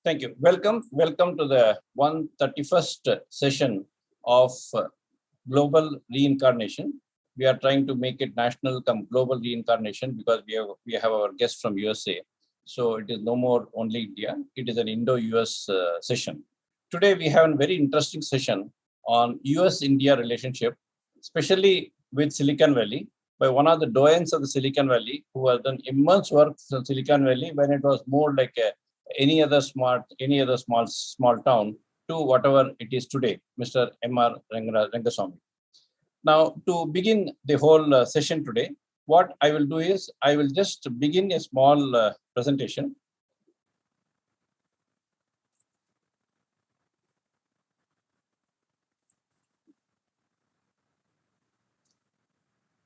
Thank you. Welcome to the 131st session of Global Reincarnation. We are trying to make it national come global reincarnation because we have our guest from USA. So it is no more only India. It is an Indo-US session. Today we have a very interesting session on US-India relationship, especially with Silicon Valley, by one of the doyens of the Silicon Valley who has done immense work in Silicon Valley when it was more like any other small town to whatever it is today, Mr. M R Rangaswami. Now, to begin the whole session today, what I will do is I will just begin a small presentation.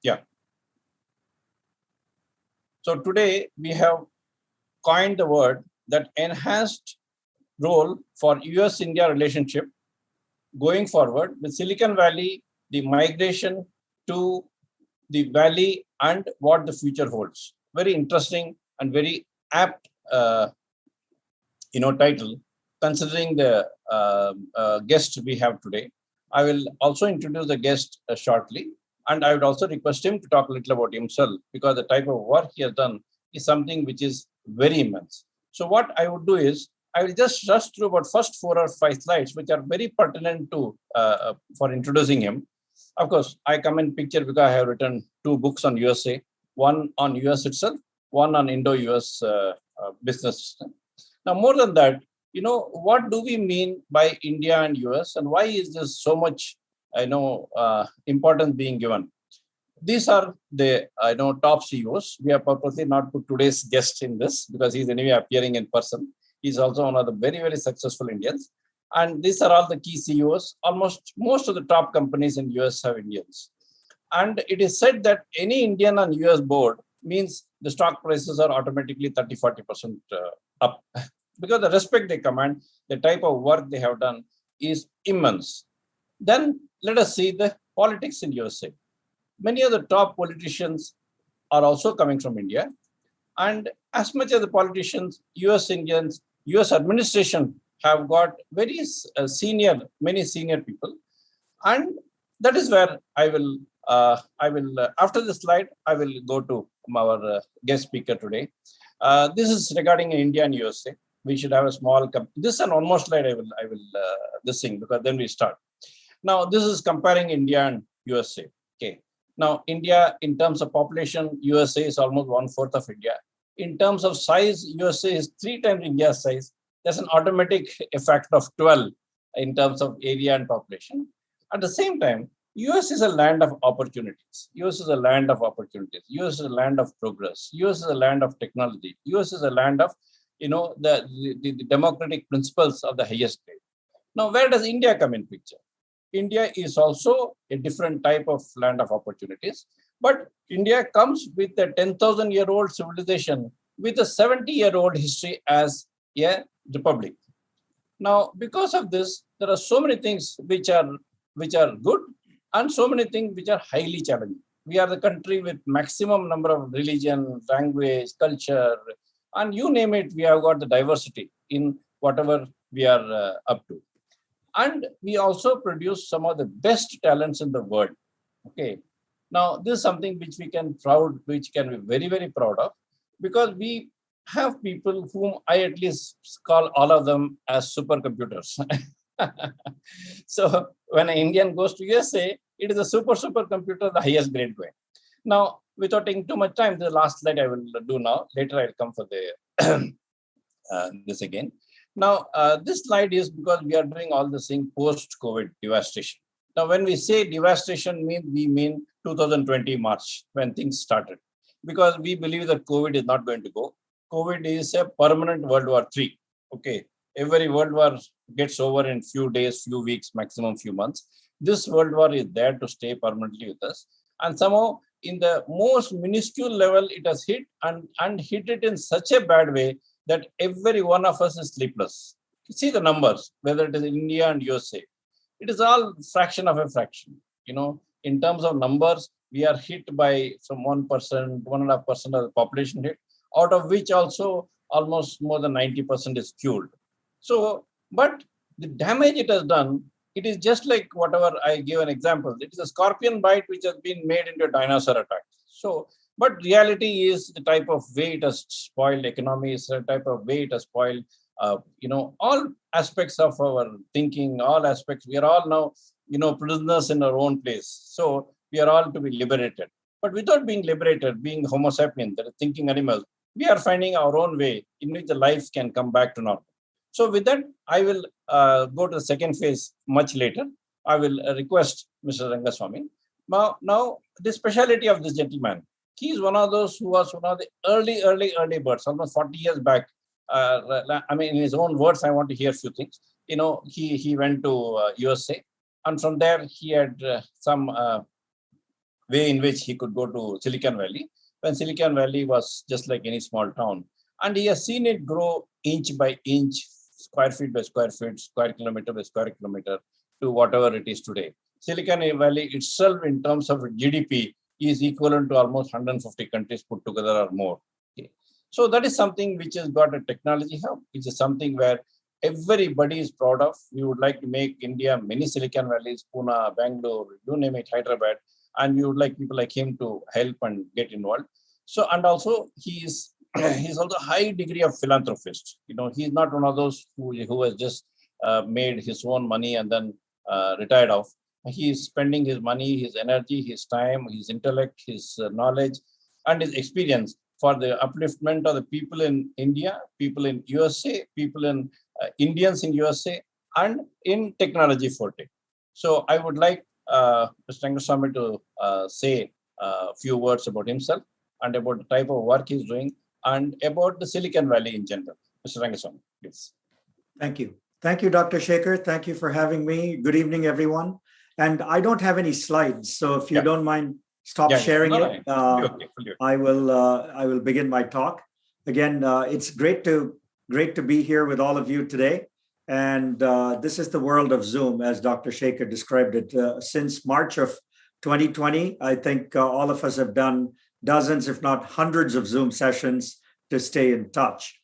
Yeah. So today we have coined the word that enhanced role for US-India relationship going forward with Silicon Valley, the migration to the valley and what the future holds. Very interesting and very apt, title considering the guest we have today. I will also introduce the guest shortly, and I would also request him to talk a little about himself because the type of work he has done is something which is very immense. So what I would do is I will just rush through about first 4 or 5 slides, which are very pertinent to for introducing him. Of course, I come in picture because I have written 2 books on USA, one on US itself, one on Indo-US business. Now, more than that, what do we mean by India and US, and why is this so much, importance being given? These are the top CEOs. We have purposely not put today's guest in this because he's anyway appearing in person. He's also one of the very, very successful Indians. And these are all the key CEOs. Almost most of the top companies in US have Indians. And it is said that any Indian on US board means the stock prices are automatically 30-40% up because the respect they command, the type of work they have done is immense. Then let us see the politics in USA. Many of the top politicians are also coming from India. And as much as the politicians, US Indians, US administration have got many senior people. And that is where I will after this slide, I will go to our guest speaker today. This is regarding India and USA. We should have a small, this and one more slide I will this thing because then we start. Now, this is comparing India and USA. Okay. Now, India, in terms of population, USA is almost 1/4 of India. In terms of size, USA is 3 times India's size. There's an automatic effect of 12 in terms of area and population. At the same time, US is a land of opportunities. US is a land of opportunities. US is a land of progress. US is a land of technology. US is a land of, the democratic principles of the highest grade. Now, where does India come in picture? India is also a different type of land of opportunities, but India comes with a 10,000-year-old civilization with a 70-year-old history as a republic. Now, because of this, there are so many things which are good and so many things which are highly challenging. We are the country with maximum number of religion, language, culture, and you name it, we have got the diversity in whatever we are up to. And we also produce some of the best talents in the world. Okay. Now, this is something which we can be very, very proud of, because we have people whom I at least call all of them as supercomputers. So when an Indian goes to USA, it is a supercomputer, the highest grade going. Now, without taking too much time, the last slide I will do now. Later I'll come for the this again. Now, this slide is because we are doing all this thing post-COVID devastation. Now, when we say devastation, we mean 2020 March, when things started. Because we believe that COVID is not going to go. COVID is a permanent World War III. Okay, every World War gets over in few days, few weeks, maximum few months. This World War is there to stay permanently with us. And somehow, in the most minuscule level, it has hit and hit it in such a bad way that every one of us is sleepless. You see the numbers, whether it is India and USA. It is all fraction of a fraction. In terms of numbers, we are hit by some 1%, 1.5% of the population hit, out of which also almost more than 90% is fueled. So, but the damage it has done, it is just like whatever I give an example. It is a scorpion bite which has been made into a dinosaur attack. So, but reality is the type of way it has spoiled economies, the type of way it has spoiled, all aspects of our thinking, all aspects. We are all now, prisoners in our own place. So we are all to be liberated. But without being liberated, being Homo sapien, that is thinking animals, we are finding our own way in which the life can come back to normal. So with that, I will go to the second phase much later. I will request Mr. Rangaswamy. Now, the speciality of this gentleman, he is one of those who was one of the early birds, almost 40 years back. In his own words, I want to hear a few things. He went to USA, and from there he had some way in which he could go to Silicon Valley, when Silicon Valley was just like any small town. And he has seen it grow inch by inch, square feet by square feet, square kilometer by square kilometer, to whatever it is today. Silicon Valley itself, in terms of GDP, is equivalent to almost 150 countries put together or more. Okay. So that is something which has got a technology hub, which is something where everybody is proud of. We would like to make India many Silicon Valleys, Pune, Bangalore, you name it, Hyderabad, and we would like people like him to help and get involved. So, and also he's also a high degree of philanthropist. He's not one of those who has just made his own money and then retired off. He is spending his money, his energy, his time, his intellect, his knowledge, and his experience for the upliftment of the people in India, people in USA, people in Indians in USA, and in technology forte. So I would like Mr. Rangaswamy to say a few words about himself and about the type of work he's doing and about the Silicon Valley in general. Mr. Rangaswamy, please. Thank you. Thank you, Dr. Sekhar. Thank you for having me. Good evening, everyone. And I don't have any slides, so if you don't mind, stop sharing it. I will begin my talk. Again, it's great to be here with all of you today. And this is the world of Zoom, as Dr. Sekhar described it. Since March of 2020, I think all of us have done dozens, if not hundreds of Zoom sessions to stay in touch.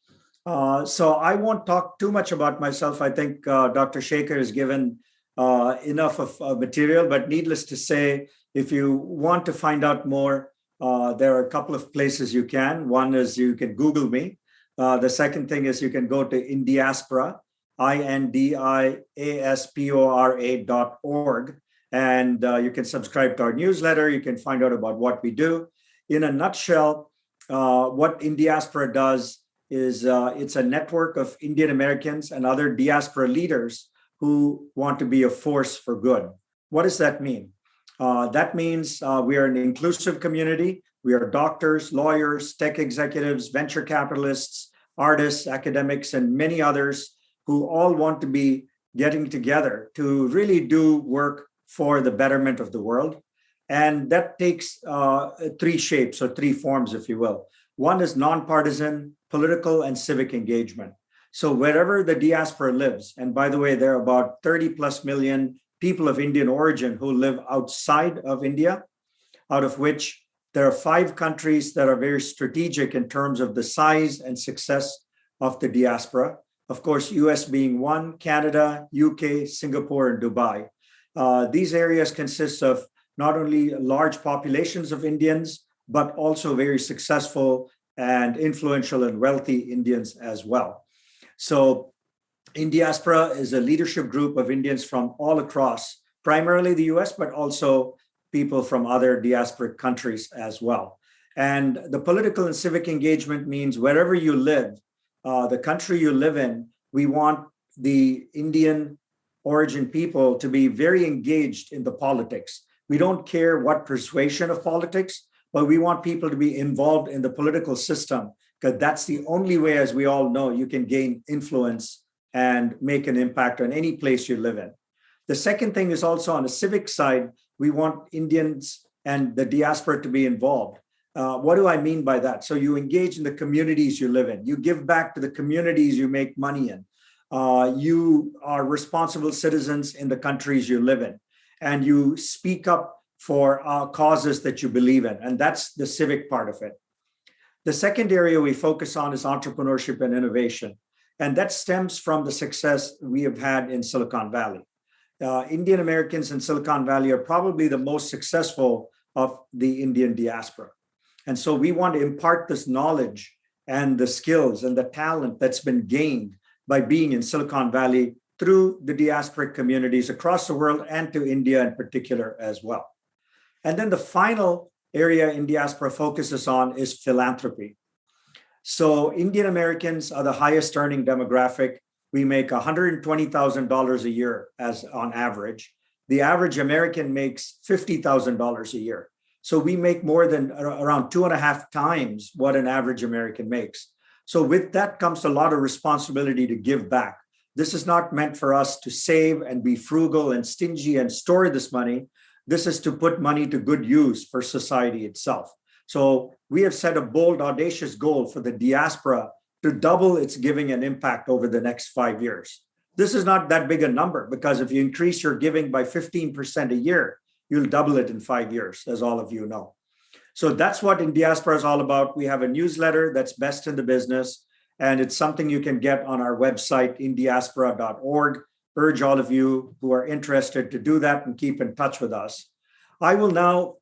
So I won't talk too much about myself. I think Dr. Sekhar has given enough of material, but needless to say, if you want to find out more, there are a couple of places you can. One is you can Google me. The second thing is you can go to Indiaspora, indiaspora.org, and you can subscribe to our newsletter. You can find out about what we do. In a nutshell, what Indiaspora does is it's a network of Indian Americans and other diaspora leaders who want to be a force for good. What does that mean? That means we are an inclusive community. We are doctors, lawyers, tech executives, venture capitalists, artists, academics, and many others who all want to be getting together to really do work for the betterment of the world. And that takes three shapes or three forms, if you will. One is nonpartisan, political, and civic engagement. So wherever the diaspora lives, and by the way, there are about 30 plus million people of Indian origin who live outside of India, out of which there are 5 countries that are very strategic in terms of the size and success of the diaspora. Of course, US being one, Canada, UK, Singapore, and Dubai. These areas consist of not only large populations of Indians, but also very successful and influential and wealthy Indians as well. So Indiaspora is a leadership group of Indians from all across, primarily the US, but also people from other diasporic countries as well. And the political and civic engagement means wherever you live, the country you live in, we want the Indian origin people to be very engaged in the politics. We don't care what persuasion of politics, but we want people to be involved in the political system, because that's the only way, as we all know, you can gain influence and make an impact on any place you live in. The second thing is also on the civic side, we want Indians and the diaspora to be involved. What do I mean by that? So you engage in the communities you live in. You give back to the communities you make money in. You are responsible citizens in the countries you live in. And you speak up for causes that you believe in. And that's the civic part of it. The second area we focus on is entrepreneurship and innovation. And that stems from the success we have had in Silicon Valley. Indian Americans in Silicon Valley are probably the most successful of the Indian diaspora. And so we want to impart this knowledge and the skills and the talent that's been gained by being in Silicon Valley through the diasporic communities across the world and to India in particular as well. And then the final area in diaspora focuses on is philanthropy. So Indian Americans are the highest earning demographic. We make $120,000 a year as on average. The average American makes $50,000 a year. So we make more than around 2.5 times what an average American makes. So with that comes a lot of responsibility to give back. This is not meant for us to save and be frugal and stingy and store this money. This is to put money to good use for society itself. So we have set a bold, audacious goal for the diaspora to double its giving and impact over the next 5 years. This is not that big a number because if you increase your giving by 15% a year, you'll double it in 5 years, as all of you know. So that's what In Diaspora is all about. We have a newsletter that's best in the business, and it's something you can get on our website, indiaspora.org. Urge all of you who are interested to do that and keep in touch with us. I will now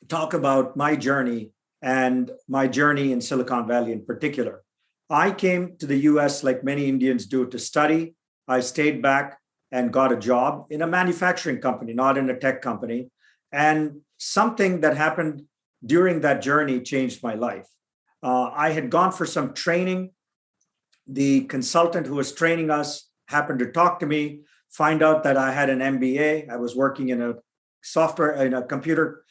talk about my journey and my journey in Silicon Valley in particular. I came to the US like many Indians do to study. I stayed back and got a job in a manufacturing company, not in a tech company. And something that happened during that journey changed my life. I had gone for some training. The consultant who was training us happened to talk to me, find out that I had an MBA. I was working in a software, in a computer,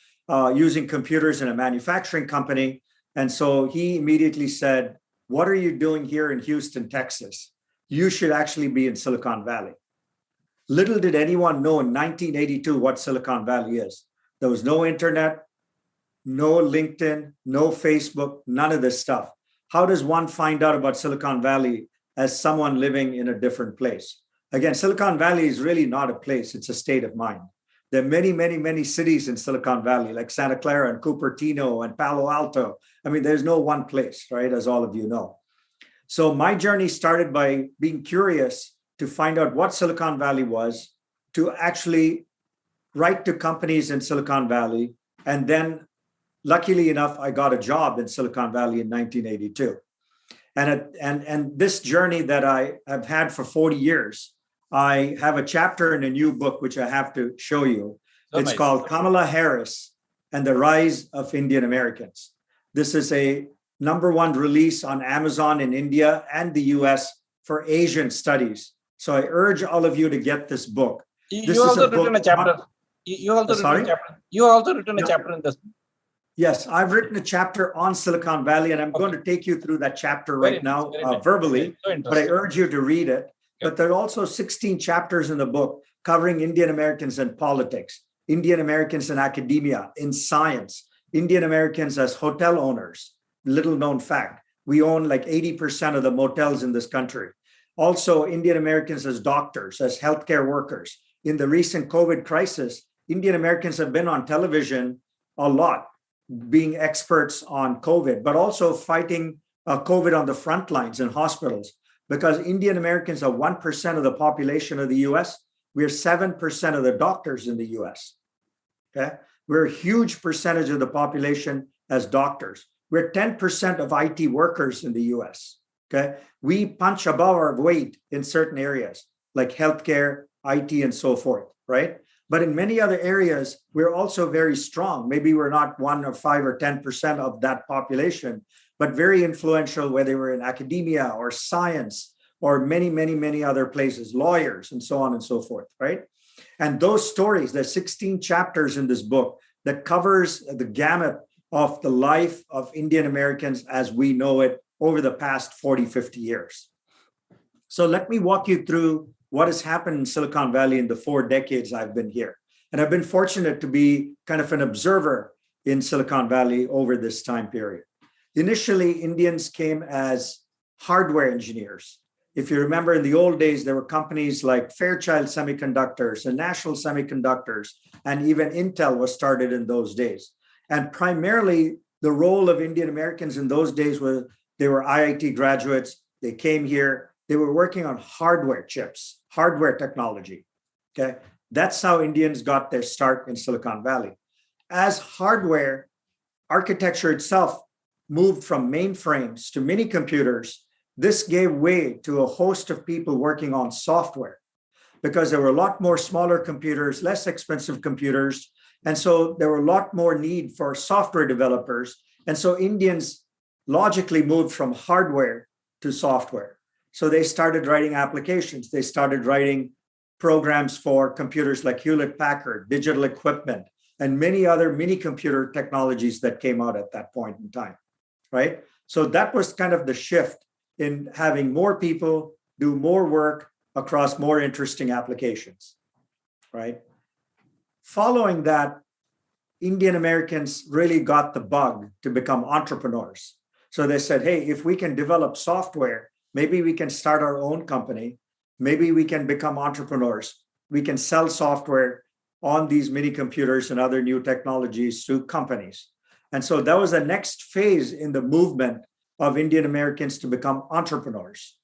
using computers in a manufacturing company. And so he immediately said, "What are you doing here in Houston, Texas? You should actually be in Silicon Valley." Little did anyone know in 1982 what Silicon Valley is. There was no internet, no LinkedIn, no Facebook, none of this stuff. How does one find out about Silicon Valley as someone living in a different place? Again, Silicon Valley is really not a place, it's a state of mind. There are many, many, many cities in Silicon Valley, like Santa Clara and Cupertino and Palo Alto. I mean, there's no one place, right, as all of you know. So my journey started by being curious to find out what Silicon Valley was, to actually write to companies in Silicon Valley. And then, luckily enough, I got a job in Silicon Valley in 1982. And this journey that I have had for 40 years, I have a chapter in a new book, which I have to show you. It's called Kamala Harris and the Rise of Indian Americans. This is a #1 release on Amazon in India and the US for Asian studies. So I urge all of you to get this book. You also written a chapter. You also written a chapter. You also written a chapter in this. Yes, I've written a chapter on Silicon Valley, and I'm going to take you through that chapter right now verbally, but I urge you to read it. But there are also 16 chapters in the book covering Indian Americans in politics, Indian Americans in academia, in science, Indian Americans as hotel owners. Little known fact, we own like 80% of the motels in this country. Also, Indian Americans as doctors, as healthcare workers. In the recent COVID crisis, Indian Americans have been on television a lot, being experts on COVID, but also fighting COVID on the front lines in hospitals. Because Indian Americans are 1% of the population of the US, we're 7% of the doctors in the US. Okay, we're a huge percentage of the population as doctors. We're 10% of IT workers in the US. Okay, we punch above our weight in certain areas like healthcare, IT, and so forth, right? But in many other areas, we're also very strong. Maybe we're not 1 or 5 or 10% of that population, but very influential, whether we're in academia or science or many, many, many other places, lawyers, and so on and so forth, right? And those stories, there's 16 chapters in this book that covers the gamut of the life of Indian Americans as we know it over the past 40, 50 years. So let me walk you through what has happened in Silicon Valley in the 4 decades I've been here. And I've been fortunate to be kind of an observer in Silicon Valley over this time period. Initially, Indians came as hardware engineers. If you remember, in the old days, there were companies like Fairchild Semiconductors and National Semiconductors, and even Intel was started in those days. And primarily, the role of Indian Americans in those days was they were IIT graduates. They came here, They were working on hardware chips, hardware technology. Okay. That's how Indians got their start in Silicon Valley. As hardware architecture itself moved from mainframes to mini computers, this gave way to a host of people working on software because there were a lot more smaller computers, less expensive computers. And so there were a lot more need for software developers. And so Indians logically moved from hardware to software. So they started writing applications. They started writing programs for computers like Hewlett-Packard, digital equipment, and many other mini computer technologies that came out at that point in time, right? So that was kind of the shift in having more people do more work across more interesting applications, right? Following that, Indian Americans really got the bug to become entrepreneurs. So they said, hey, if we can develop software, maybe we can start our own company. Maybe we can become entrepreneurs. We can sell software on these mini computers and other new technologies to companies. And so that was the next phase in the movement of Indian Americans to become entrepreneurs.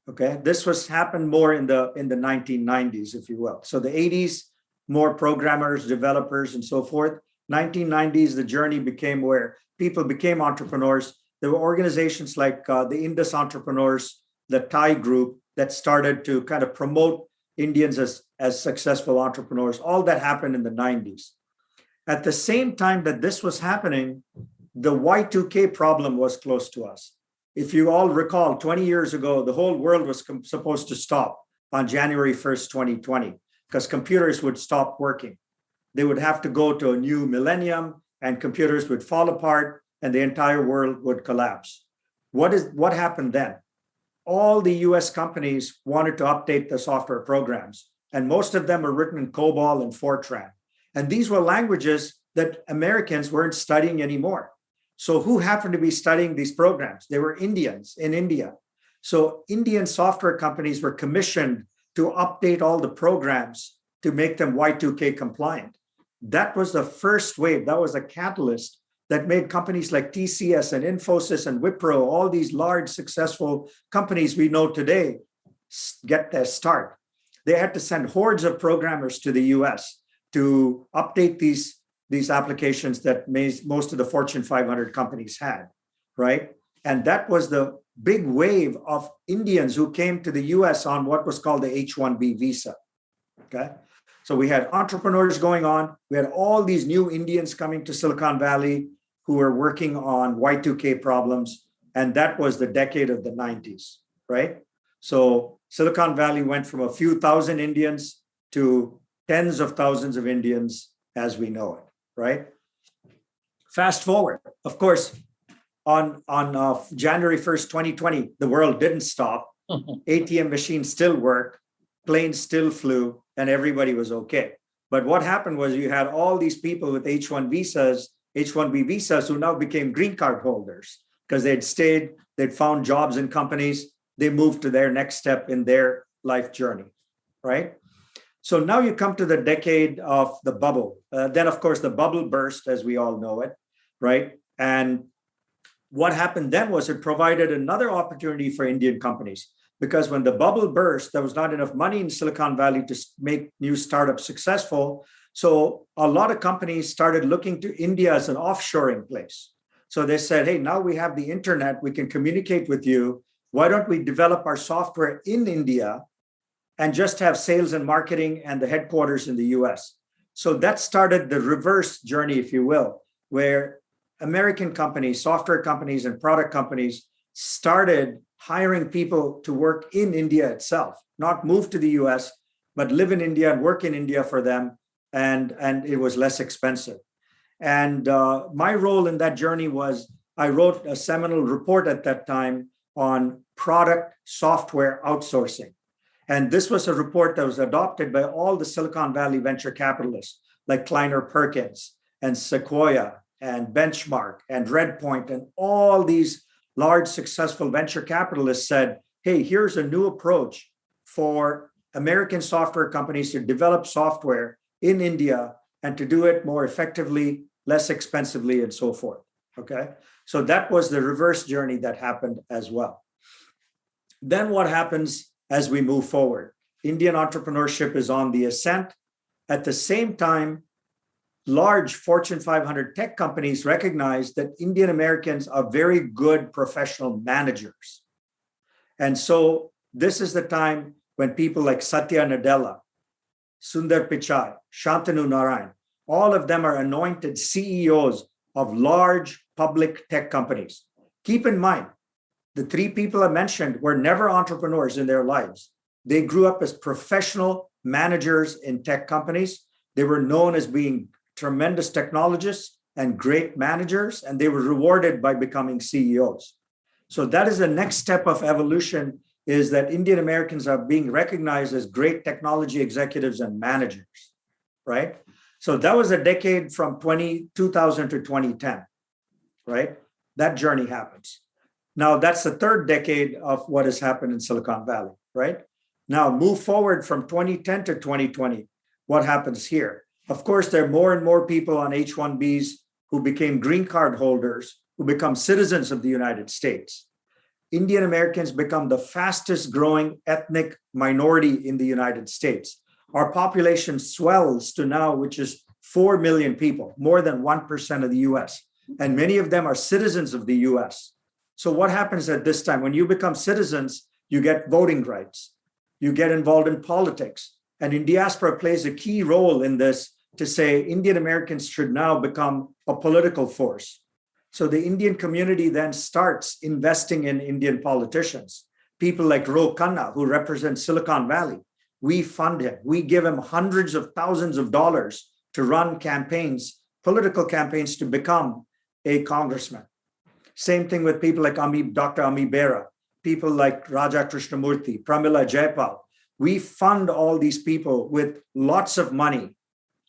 Okay, this was happened more in the 1990s, if you will. So the 80s, more programmers, developers, and so forth. 1990s, the journey became where people became entrepreneurs. There were organizations like the Indus Entrepreneurs, the Thai group that started to kind of promote Indians as successful entrepreneurs. All that happened in the 90s. At the same time that this was happening, the Y2K problem was close to us. If you all recall, 20 years ago, the whole world was supposed to stop on January 1st, 2020, because computers would stop working. They would have to go to a new millennium and computers would fall apart and the entire world would collapse. What happened then? All the US companies wanted to update the software programs, and most of them were written in COBOL and Fortran. And these were languages that Americans weren't studying anymore. So who happened to be studying these programs? They were Indians in India. So Indian software companies were commissioned to update all the programs to make them Y2K compliant. That was the first wave. That was a catalyst that made companies like TCS and Infosys and Wipro, all these large successful companies we know today, get their start. They had to send hordes of programmers to the US to update these applications that most of the Fortune 500 companies had, right? And that was the big wave of Indians who came to the US on what was called the H-1B visa, okay? So we had entrepreneurs going on. We had all these new Indians coming to Silicon Valley who were working on Y2K problems. And that was the decade of the 90s, right? So Silicon Valley went from a few thousand Indians to tens of thousands of Indians as we know it, right? Fast forward, of course, on January 1st, 2020, the world didn't stop. ATM machines still work, planes still flew, and everybody was okay. But what happened was you had all these people with H-1B visas who now became green card holders because they'd found jobs in companies, they moved to their next step in their life journey, right? So now you come to the decade of the bubble. Then, of course, the bubble burst, as we all know it, right? And what happened then was it provided another opportunity for Indian companies, because when the bubble burst, there was not enough money in Silicon Valley to make new startups successful. So a lot of companies started looking to India as an offshoring place. So they said, hey, now we have the internet, we can communicate with you. Why don't we develop our software in India and just have sales and marketing and the headquarters in the US? So that started the reverse journey, if you will, where American companies, software companies, and product companies started hiring people to work in India itself, not move to the US, but live in India and work in India for them. And it was less expensive. And my role in that journey was I wrote a seminal report at that time on product software outsourcing. And this was a report that was adopted by all the Silicon Valley venture capitalists like Kleiner Perkins and Sequoia and Benchmark and Redpoint, and all these large successful venture capitalists said, hey, here's a new approach for American software companies to develop software in India and to do it more effectively, less expensively, and so forth, okay? So that was the reverse journey that happened as well. Then what happens as we move forward? Indian entrepreneurship is on the ascent. At the same time, large Fortune 500 tech companies recognize that Indian Americans are very good professional managers. And so this is the time when people like Satya Nadella, Sundar Pichai, Shantanu Narayan, all of them are anointed CEOs of large public tech companies. Keep in mind, the three people I mentioned were never entrepreneurs in their lives. They grew up as professional managers in tech companies. They were known as being tremendous technologists and great managers, and they were rewarded by becoming CEOs. So that is the next step of evolution, is that Indian Americans are being recognized as great technology executives and managers, right? So that was a decade from 2000 to 2010, right? That journey happens. Now, that's the third decade of what has happened in Silicon Valley, right? Now, move forward from 2010 to 2020. What happens here? Of course, there are more and more people on H-1Bs who became green card holders, who become citizens of the United States. Indian Americans become the fastest growing ethnic minority in the United States. Our population swells to now, which is 4 million people, more than 1% of the US. And many of them are citizens of the US. So what happens at this time? When you become citizens, you get voting rights. You get involved in politics. And in diaspora plays a key role in this to say Indian Americans should now become a political force. So the Indian community then starts investing in Indian politicians. People like Ro Khanna, who represents Silicon Valley, we fund him. We give him hundreds of thousands of dollars to run campaigns, political campaigns, to become a congressman. Same thing with people like Dr. Ami Bera, people like Raja Krishnamurthy, Pramila Jayapal. We fund all these people with lots of money,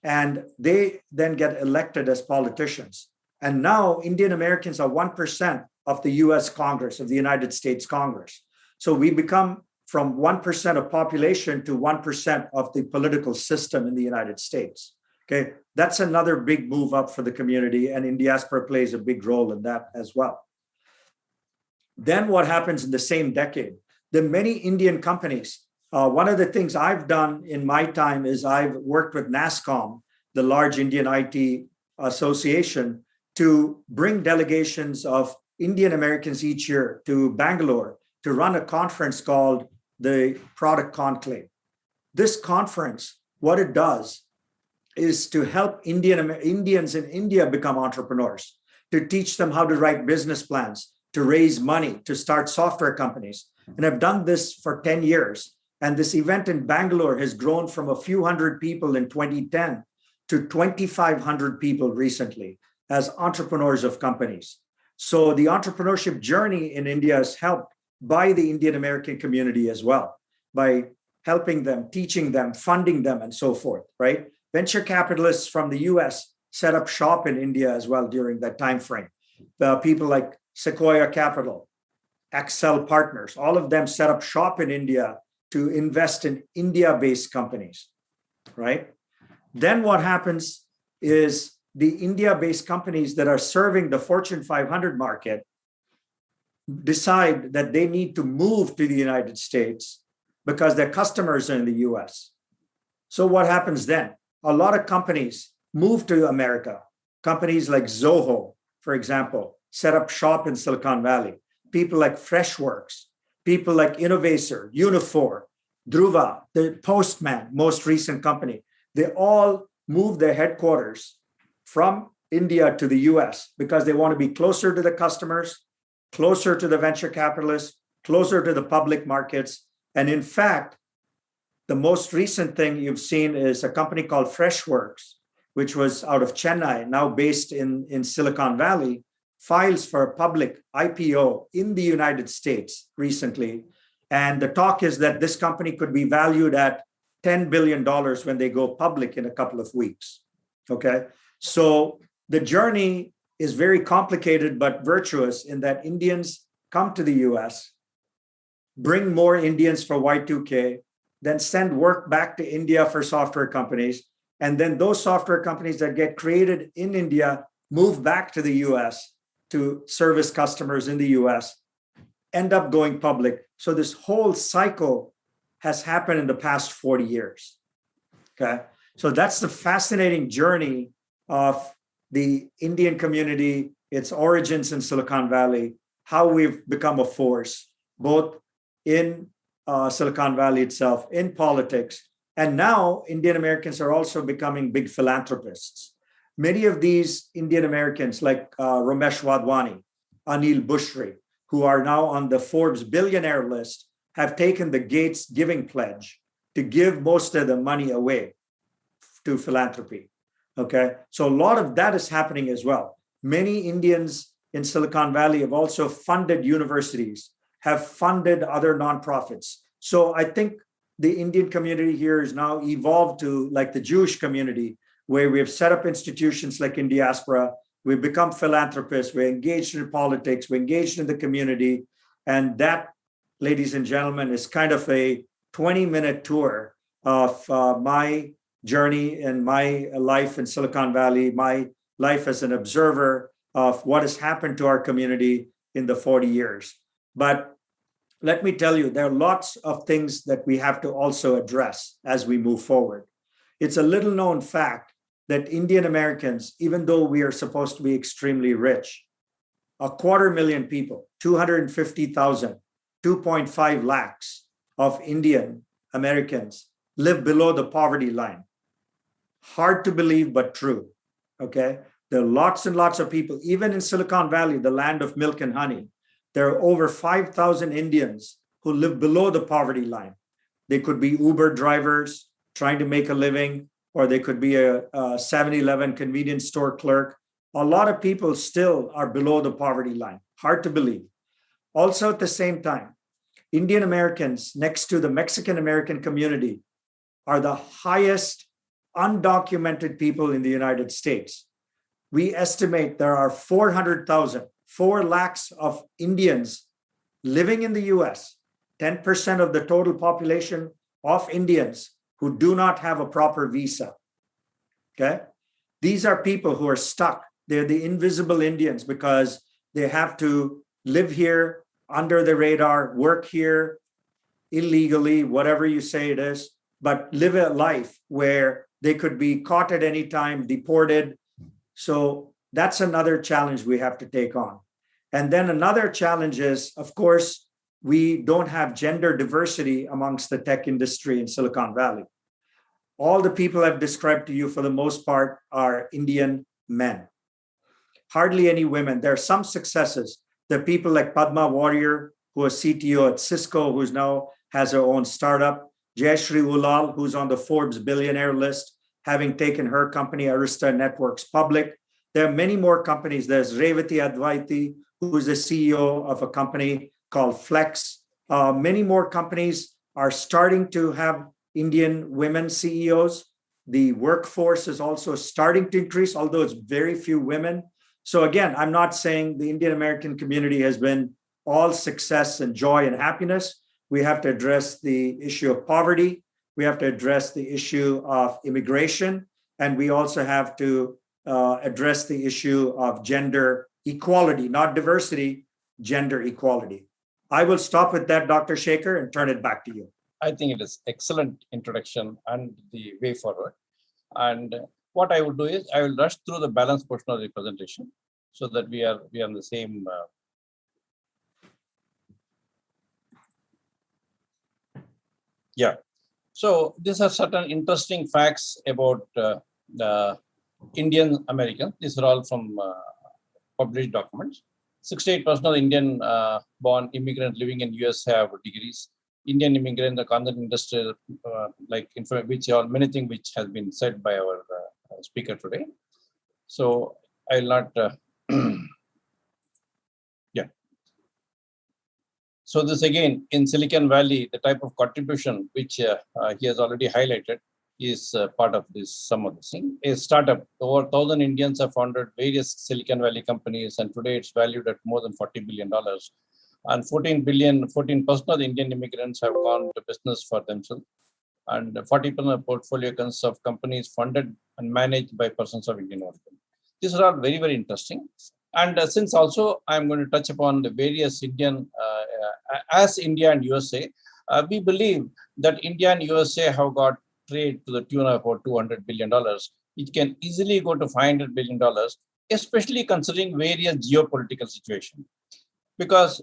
and they then get elected as politicians. And now Indian Americans are 1% of the US Congress, of the United States Congress. So we become from 1% of population to 1% of the political system in the United States. Okay, that's another big move up for the community, and in diaspora plays a big role in that as well. Then what happens in the same decade? The many Indian companies, one of the things I've done in my time is I've worked with NASSCOM, the large Indian IT association, to bring delegations of Indian Americans each year to Bangalore to run a conference called the Product Conclave. This conference, what it does is to help Indians in India become entrepreneurs, to teach them how to write business plans, to raise money, to start software companies. And I've done this for 10 years. And this event in Bangalore has grown from a few hundred people in 2010 to 2,500 people recently as entrepreneurs of companies. So the entrepreneurship journey in India is helped by the Indian American community as well, by helping them, teaching them, funding them, and so forth, right? Venture capitalists from the US set up shop in India as well during that time frame. People like Sequoia Capital, Accel Partners, all of them set up shop in India to invest in India-based companies, right? Then what happens is the India-based companies that are serving the Fortune 500 market decide that they need to move to the United States because their customers are in the US. So what happens then? A lot of companies move to America. Companies like Zoho, for example, set up shop in Silicon Valley. People like Freshworks, people like Innovacor, Unifor, Dhruva, the Postman, most recent company, they all move their headquarters from India to the US because they want to be closer to the customers, closer to the venture capitalists, closer to the public markets. And in fact, the most recent thing you've seen is a company called Freshworks, which was out of Chennai, now based in Silicon Valley, files for a public IPO in the United States recently. And the talk is that this company could be valued at $10 billion when they go public in a couple of weeks. Okay. So the journey is very complicated, but virtuous in that Indians come to the US, bring more Indians for Y2K, then send work back to India for software companies. And then those software companies that get created in India move back to the US to service customers in the US. end up going public. So this whole cycle has happened in the past 40 years. Okay. So that's the fascinating journey of the Indian community, its origins in Silicon Valley, how we've become a force, both in Silicon Valley itself, in politics. And now Indian Americans are also becoming big philanthropists. Many of these Indian Americans, like Ramesh Wadhwani, Anil Bushri, who are now on the Forbes billionaire list, have taken the Gates Giving Pledge to give most of the money away to philanthropy. Okay, so a lot of that is happening as well. Many Indians in Silicon Valley have also funded universities, have funded other nonprofits. So I think the Indian community here is now evolved to like the Jewish community, where we have set up institutions like in diaspora. We've become philanthropists. We're engaged in politics. We're engaged in the community. And that, ladies and gentlemen, is kind of a 20-minute tour of my journey and my life in Silicon Valley, my life as an observer of what has happened to our community in the 40 years. But let me tell you, there are lots of things that we have to also address as we move forward. It's a little known fact that Indian Americans, even though we are supposed to be extremely rich, 250,000 people, 250,000, 2.5 lakhs of Indian Americans live below the poverty line. Hard to believe, but true. Okay. There are lots and lots of people, even in Silicon Valley, the land of milk and honey. There are over 5,000 Indians who live below the poverty line. They could be Uber drivers trying to make a living, or they could be a 7-Eleven convenience store clerk. A lot of people still are below the poverty line. Hard to believe. Also, at the same time, Indian Americans next to the Mexican American community are the highest undocumented people in the United States. We estimate there are 400,000, 4 lakhs of Indians living in the US, 10% of the total population of Indians who do not have a proper visa. Okay? These are people who are stuck. They're the invisible Indians because they have to live here under the radar, work here illegally, whatever you say it is, but live a life where they could be caught at any time, deported. So that's another challenge we have to take on. And then another challenge is, of course, we don't have gender diversity amongst the tech industry in Silicon Valley. All the people I've described to you, for the most part, are Indian men. Hardly any women. There are some successes. There are people like Padma Warrior, who is CTO at Cisco, who's now has her own startup. Jayashree Ulal, who's on the Forbes billionaire list, having taken her company, Arista Networks, public. There are many more companies. There's Revati Advaiti, who's the CEO of a company called Flex. Many more companies are starting to have Indian women CEOs. The workforce is also starting to increase, although it's very few women. So again, I'm not saying the Indian American community has been all success and joy and happiness. We have to address the issue of poverty. We have to address the issue of immigration. And we also have to address the issue of gender equality, not diversity, gender equality. I will stop with that, Dr. Sekhar, and turn it back to you. I think it is excellent introduction and the way forward. And what I would do is I will rush through the balance portion of the presentation so that we are on the same. Yeah. So these are certain interesting facts about the Indian Americans. These are all from published documents. 68% of Indian born immigrants living in US have degrees. Indian immigrant in the content industry, which are many things which has been said by our speaker today. So I will not. Yeah. So this again in Silicon Valley, the type of contribution which he has already highlighted is part of this. Some of this thing. A startup, over 1,000 Indians have founded various Silicon Valley companies, and today it's valued at more than $40 billion. And 14% of the Indian immigrants have gone to business for themselves. And 40% of portfolio consists of companies funded and managed by persons of Indian origin. These are all very, very interesting. And since also I'm going to touch upon the various as India and USA, we believe that India and USA have got trade to the tune of about $200 billion. It can easily go to $500 billion, especially considering various geopolitical situations. Because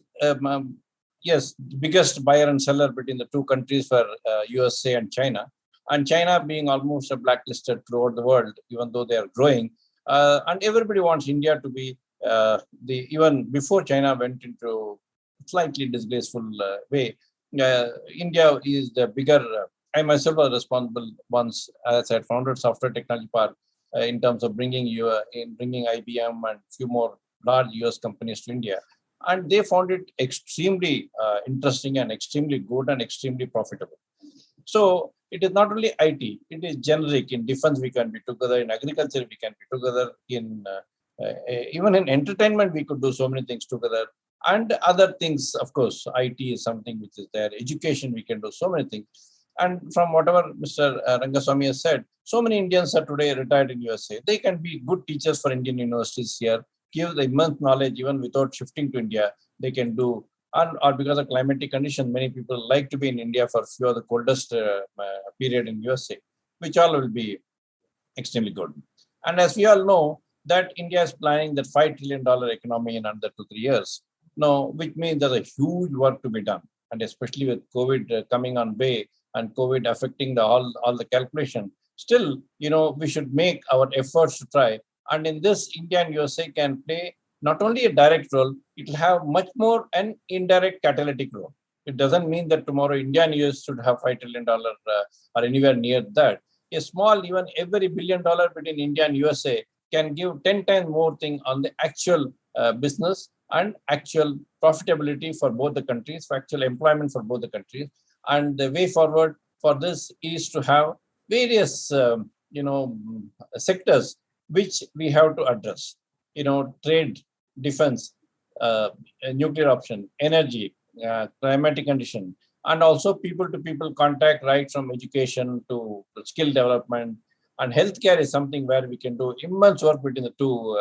yes, the biggest buyer and seller between the two countries for USA and China being almost a blacklisted throughout the world, even though they are growing, and everybody wants India to be the even before China went into slightly disgraceful way. India is the bigger. I myself was responsible once, as I had founded Software Technology Park in terms of bringing IBM and few more large US companies to India, and they found it extremely interesting and extremely good and extremely profitable. So it is not only IT; it is generic. In defense, we can be together. In agriculture, we can be together. Even in entertainment, we could do so many things together. And other things, of course, IT is something which is there. Education, we can do so many things. And from whatever Mr. Rangaswamy has said, so many Indians are today retired in USA. They can be good teachers for Indian universities here, give the immense knowledge even without shifting to India. They can do, and or because of climatic conditions, many people like to be in India for few of the coldest period in USA, which all will be extremely good. And as we all know, that India is planning that $5 trillion economy in under 2 3 years. Now, which means there's a huge work to be done, and especially with COVID coming on way and COVID affecting all the calculation. Still, we should make our efforts to try. And in this, India and USA can play not only a direct role, it will have much more an indirect catalytic role. It doesn't mean that tomorrow India and US should have $5 trillion or anywhere near that. A small, even every $1 billion between India and USA can give 10 times more thing on the actual business and actual profitability for both the countries, for actual employment for both the countries. And the way forward for this is to have various, sectors which we have to address. Trade, defense, nuclear option, energy, climatic condition, and also people-to-people contact, right from education to skill development. And healthcare is something where we can do immense work between the two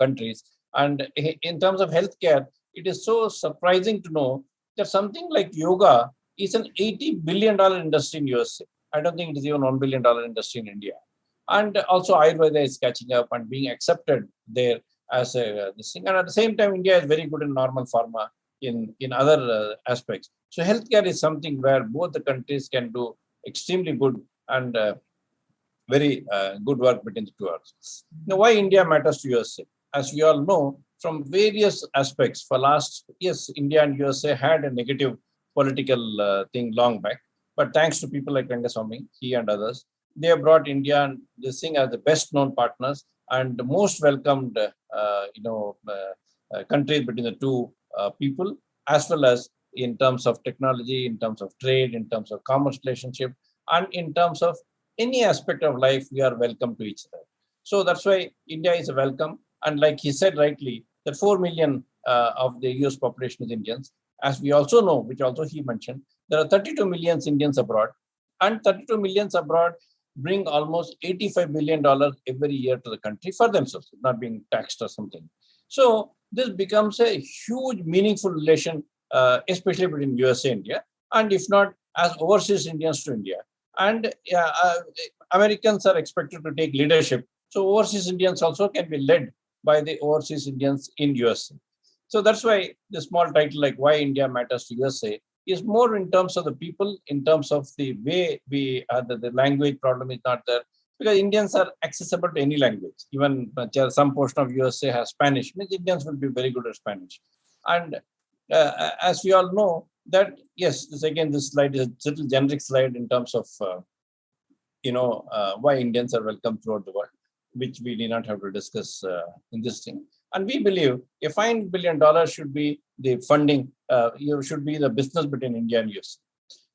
countries. And in terms of healthcare, it is so surprising to know that something like yoga is an $80 billion industry in USA. I don't think it is even $1 billion industry in India. And also Ayurveda is catching up and being accepted there as this thing. And at the same time, India is very good in normal pharma in other aspects. So healthcare is something where both the countries can do extremely good and very good work between the two earths. Now, why India matters to USA? As we all know, from various aspects, for last, yes, India and USA had a negative political thing long back. But thanks to people like Rangaswamy, he and others, they have brought India and this thing as the best known partners and the most welcomed, countries between the two people, as well as in terms of technology, in terms of trade, in terms of commerce relationship, and in terms of any aspect of life, we are welcome to each other. So that's why India is a welcome. And like he said rightly, that 4 million of the US population is Indians. As we also know, which also he mentioned, there are 32 million Indians abroad, and 32 millions abroad bring almost $85 billion every year to the country for themselves, not being taxed or something. So this becomes a huge, meaningful relation, especially between USA and India, and if not, as overseas Indians to India. And Americans are expected to take leadership. So overseas Indians also can be led by the overseas Indians in USA. So that's why the small title like Why India Matters to USA is more in terms of the people, in terms of the way the language problem is not there. Because Indians are accessible to any language. Even some portion of USA has Spanish, means Indians will be very good at Spanish. And as we all know, that yes, this slide is a little generic slide in terms of why Indians are welcome throughout the world, which we need not have to discuss in this thing. And we believe a $5 billion should be the funding, should be the business between India and US.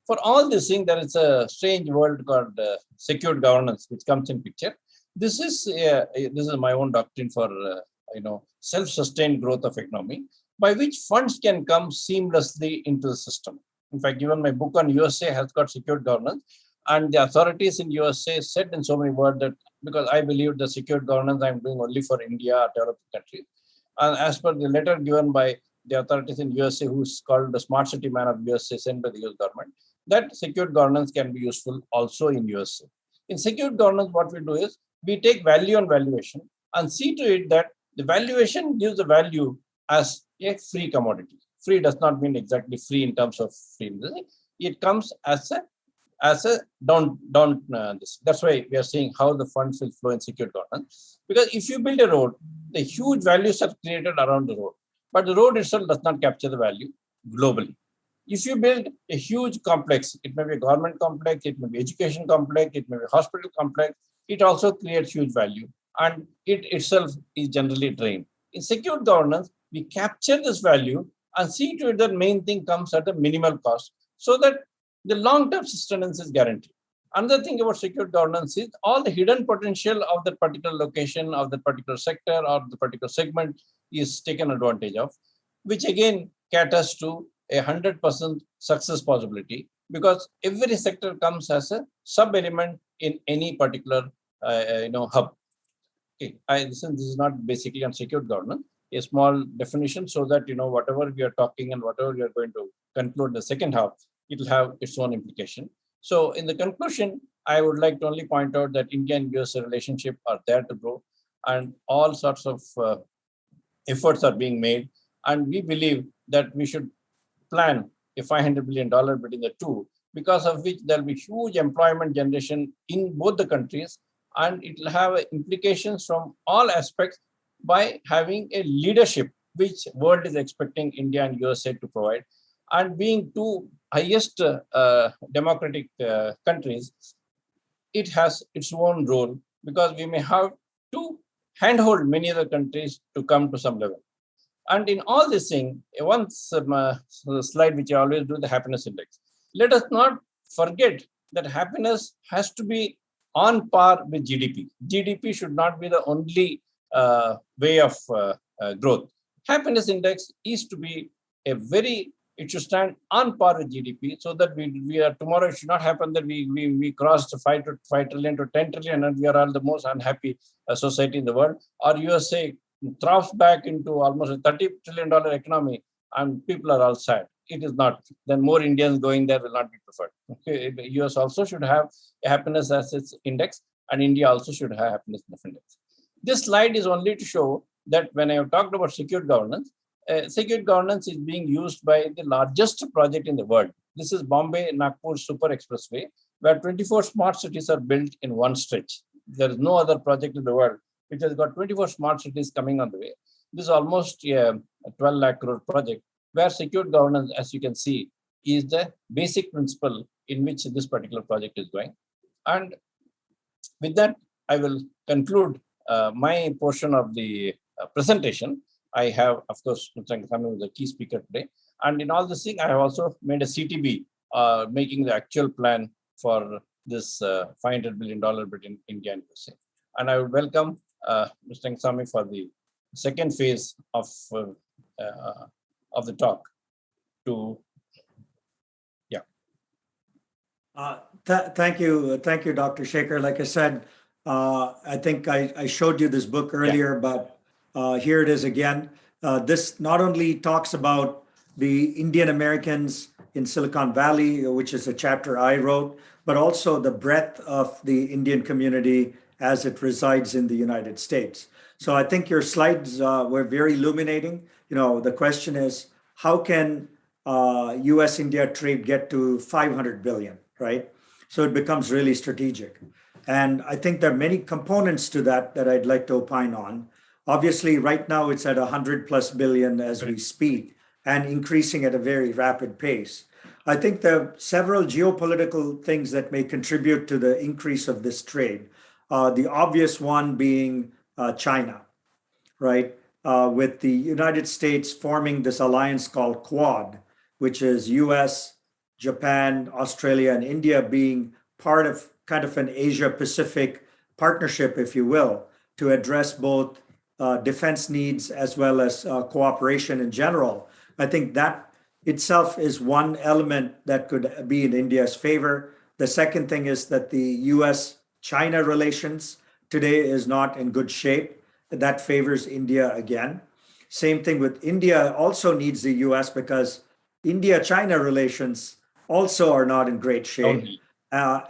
For all this thing, there is a strange word called secured governance, which comes in picture. This is my own doctrine for self-sustained growth of economy, by which funds can come seamlessly into the system. In fact, even my book on USA has got secured governance, and the authorities in USA said in so many words that because I believe the secured governance I'm doing only for India or developed countries, And as per the letter given by the authorities in USA, who's called the Smart City Man of USA, sent by the US government, that secured governance can be useful also in USA. In secured governance, what we do is we take value and valuation and see to it that the valuation gives the value as a free commodity. Free does not mean exactly free in terms of free. It comes as a don't this. That's why we are seeing how the funds will flow in secured governance. Because if you build a road, the huge values are created around the road, but the road itself does not capture the value globally. If you build a huge complex, it may be a government complex, it may be education complex, it may be a hospital complex, it also creates huge value and it itself is generally drained. In secured governance, we capture this value and see to it that main thing comes at a minimal cost so that the long-term sustenance is guaranteed. Another thing about secured governance is all the hidden potential of that particular location, of that particular sector, or the particular segment is taken advantage of, which again caters to 100% success possibility because every sector comes as a sub-element in any particular hub. Okay, this is not basically on secured governance. A small definition so that whatever we are talking and whatever we are going to conclude the second half, it will have its own implication. So in the conclusion, I would like to only point out that India and US relationship are there to grow and all sorts of efforts are being made. And we believe that we should plan a $500 billion between the two, because of which there will be huge employment generation in both the countries, and it will have implications from all aspects by having a leadership which world is expecting India and USA to provide. And being two highest democratic countries, it has its own role because we may have to handhold many other countries to come to some level. And in all this thing, one slide which I always do, the happiness index. Let us not forget that happiness has to be on par with GDP. GDP should not be the only way of growth. Happiness index is to be it should stand on par with GDP so that we are tomorrow. It should not happen that we crossed 5 trillion to 10 trillion and we are all the most unhappy society in the world. Or USA troughs back into almost a $30 trillion economy and people are all sad. It is not. Then more Indians going there will not be preferred. Okay. US also should have a happiness as its index and India also should have happiness index. This slide is only to show that when I have talked about secured governance is being used by the largest project in the world. This is Bombay-Nagpur Super Expressway, where 24 smart cities are built in one stretch. There is no other project in the world which has got 24 smart cities coming on the way. This is almost a 12 lakh crore project, where secured governance, as you can see, is the basic principle in which this particular project is going. And with that, I will conclude my portion of the presentation. I have, of course, Mr. Rangaswami was the key speaker today. And in all this thing, I have also made a CTB, making the actual plan for this $500 billion between India and USA. And I would welcome Mr. Rangaswami for the second phase of the talk. Thank you, Dr. Sekhar. Like I said, I think I showed you this book earlier, but here it is again. This not only talks about the Indian Americans in Silicon Valley, which is a chapter I wrote, but also the breadth of the Indian community as it resides in the United States. So I think your slides were very illuminating. The question is, how can US-India trade get to 500 billion, right? So it becomes really strategic. And I think there are many components to that I'd like to opine on. Obviously, right now it's at 100+ billion as we speak and increasing at a very rapid pace. I think there are several geopolitical things that may contribute to the increase of this trade. The obvious one being China, right? With the United States forming this alliance called Quad, which is US, Japan, Australia, and India being part of kind of an Asia-Pacific partnership, if you will, to address both defense needs as well as cooperation in general. I think that itself is one element that could be in India's favor. The second thing is that the US-China relations today is not in good shape. That favors India again. Same thing with India also needs the US because India-China relations also are not in great shape. Totally.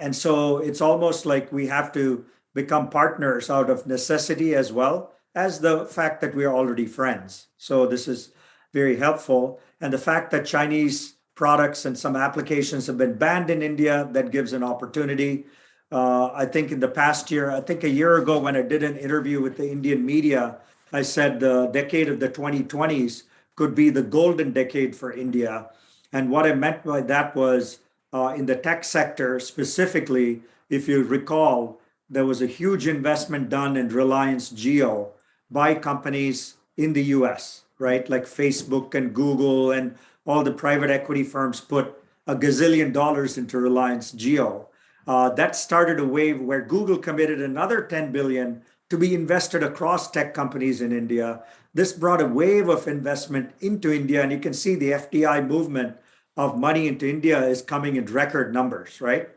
And so it's almost like we have to become partners out of necessity as well as the fact that we're already friends. So this is very helpful. And the fact that Chinese products and some applications have been banned in India, that gives an opportunity. I think in the past year, I think a year ago when I did an interview with the Indian media, I said the decade of the 2020s could be the golden decade for India. And what I meant by that was in the tech sector specifically, if you recall, there was a huge investment done in Reliance Jio by companies in the US, right? Like Facebook and Google and all the private equity firms put a gazillion dollars into Reliance Jio. That started a wave where Google committed another 10 billion to be invested across tech companies in India. This brought a wave of investment into India, and you can see the FDI movement of money into India is coming in record numbers, right?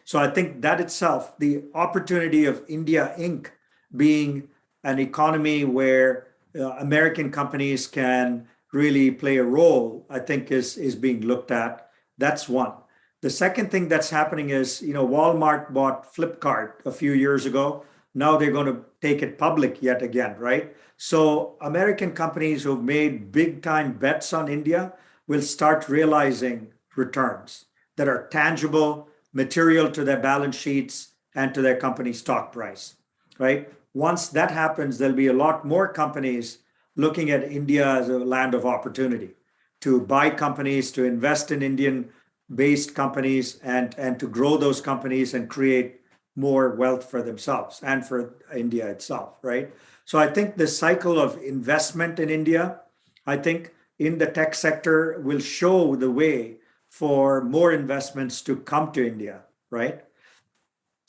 So I think that itself, the opportunity of India Inc. being an economy where American companies can really play a role, I think is being looked at. That's one. The second thing that's happening is, Walmart bought Flipkart a few years ago. Now they're going to take it public yet again, right? So American companies who've made big time bets on India will start realizing returns that are tangible, material to their balance sheets and to their company stock price, right? Once that happens, there'll be a lot more companies looking at India as a land of opportunity to buy companies, to invest in Indian based companies and to grow those companies and create more wealth for themselves and for India itself, right? So I think the cycle of investment in India, I think in the tech sector will show the way for more investments to come to India, right?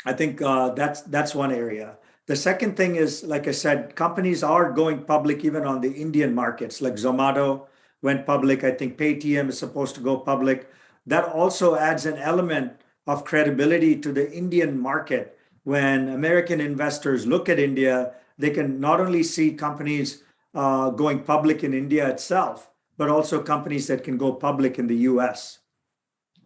I think that's one area. The second thing is, like I said, companies are going public even on the Indian markets, like Zomato went public. I think Paytm is supposed to go public. That also adds an element of credibility to the Indian market. When American investors look at India, they can not only see companies going public in India itself, but also companies that can go public in the US,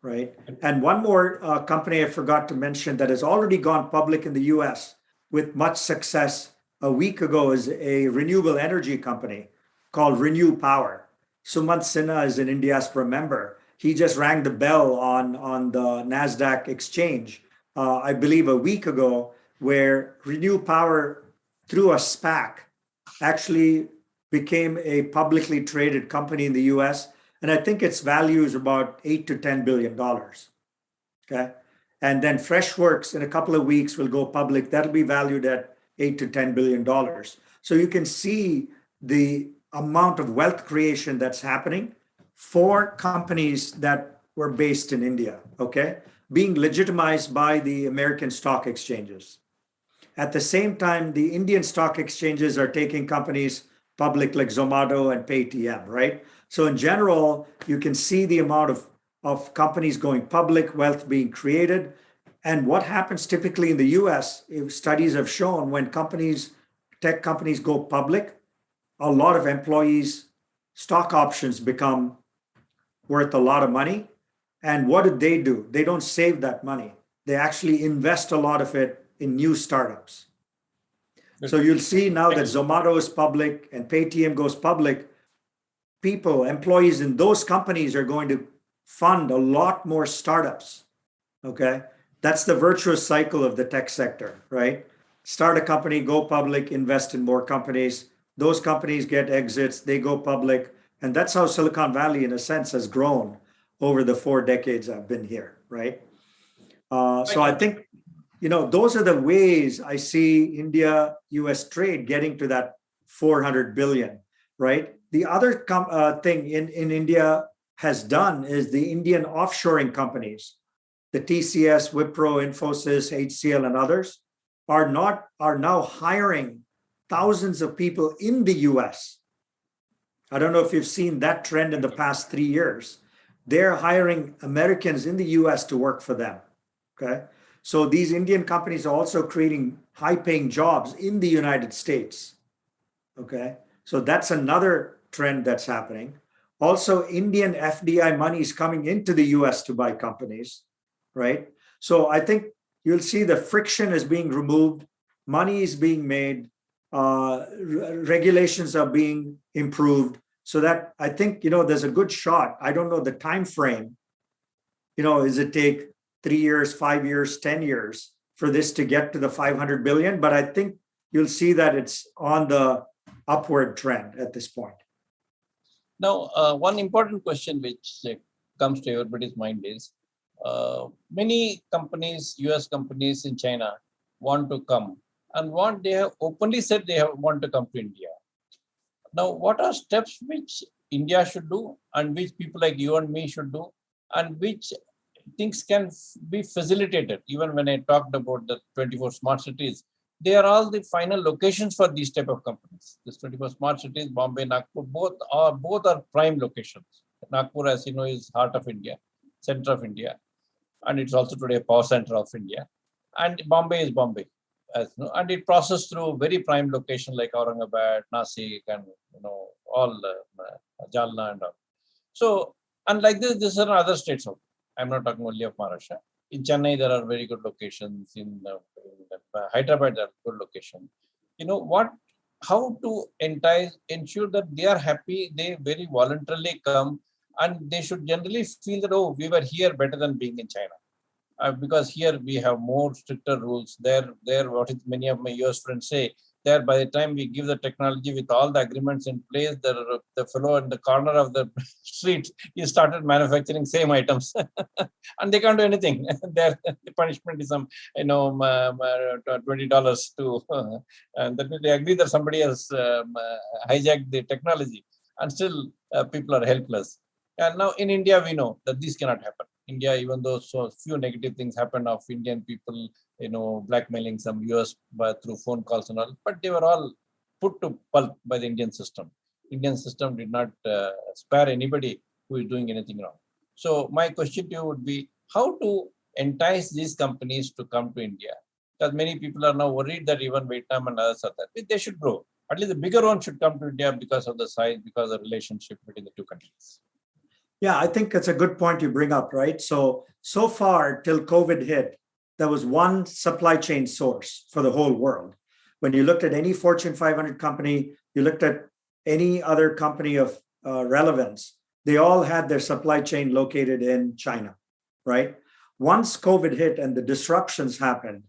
right? And one more company I forgot to mention that has already gone public in the US with much success a week ago is a renewable energy company called Renew Power. Sumant Sinha is an Indiaspora member. He just rang the bell on the NASDAQ exchange, I believe a week ago, where Renew Power, through a SPAC, actually became a publicly traded company in the US. And I think its value is about $8 to $10 billion. Okay. And then Freshworks in a couple of weeks will go public. That'll be valued at $8 to $10 billion. So you can see the amount of wealth creation that's happening for companies that were based in India, okay, being legitimized by the American stock exchanges. At the same time, the Indian stock exchanges are taking companies public like Zomato and Paytm, right? So in general, you can see the amount of companies going public, wealth being created. And what happens typically in the US, studies have shown when tech companies go public, a lot of employees' stock options become worth a lot of money. And what do? They don't save that money. They actually invest a lot of it in new startups. So you'll see now that Zomato is public and Paytm goes public, employees in those companies are going to fund a lot more startups, okay? That's the virtuous cycle of the tech sector, right? Start a company, go public, invest in more companies. Those companies get exits, they go public. And that's how Silicon Valley, in a sense, has grown over the 4 decades I've been here, right? So I think, those are the ways I see India-US trade getting to that 400 billion, right? The other thing in India has done is the Indian offshoring companies, the TCS, Wipro, Infosys, HCL, and others are now hiring thousands of people in the US. I don't know if you've seen that trend in the past 3 years. They're hiring Americans in the US to work for them, okay? So these Indian companies are also creating high-paying jobs in the United States, okay? So that's another trend that's happening. Also, Indian FDI money is coming into the US to buy companies, right? So I think you'll see the friction is being removed, money is being made, regulations are being improved. So that I think, there's a good shot. I don't know the time frame. Is it take 3 years, 5 years, 10 years for this to get to the 500 billion? But I think you'll see that it's on the upward trend at this point. Now, one important question which comes to everybody's mind is, many companies, US companies in China want to come, and they have openly said they want to come to India. Now, what are steps which India should do, and which people like you and me should do, and which things can be facilitated? Even when I talked about the 24 smart cities, they are all the final locations for these type of companies. This 24 smart cities, Bombay, Nagpur, both are prime locations. Nagpur, as you know, is heart of India, center of India, and it's also today a power center of India. And Bombay is Bombay, as you know, and it processes through very prime location like Aurangabad, Nasik, and all Jalna and all. So, unlike this are other states also. I'm not talking only of Maharashtra. In Chennai, there are very good locations. In Hyderabad, there are good locations. How to ensure that they are happy, they very voluntarily come, and they should generally feel that, oh, we were here better than being in China. Because here we have more stricter rules. There, what many of my US friends say, there by the time we give the technology with all the agreements in place, the fellow in the corner of the street, he started manufacturing same items and they can't do anything. The punishment is some, $20 to, and that they agree that somebody has hijacked the technology, and still people are helpless. And now in India, we know that this cannot happen. India, even though so few negative things happen of Indian people, blackmailing some US through phone calls and all, but they were all put to pulp by the Indian system. Indian system did not spare anybody who is doing anything wrong. So my question to you would be, how to entice these companies to come to India? Because many people are now worried that even Vietnam and others are there. They should grow. At least the bigger one should come to India because of the size, because of the relationship between the two countries. Yeah, I think it's a good point you bring up, right? So far till COVID hit, there was one supply chain source for the whole world. When you looked at any Fortune 500 company, you looked at any other company of relevance, they all had their supply chain located in China, right? Once COVID hit and the disruptions happened,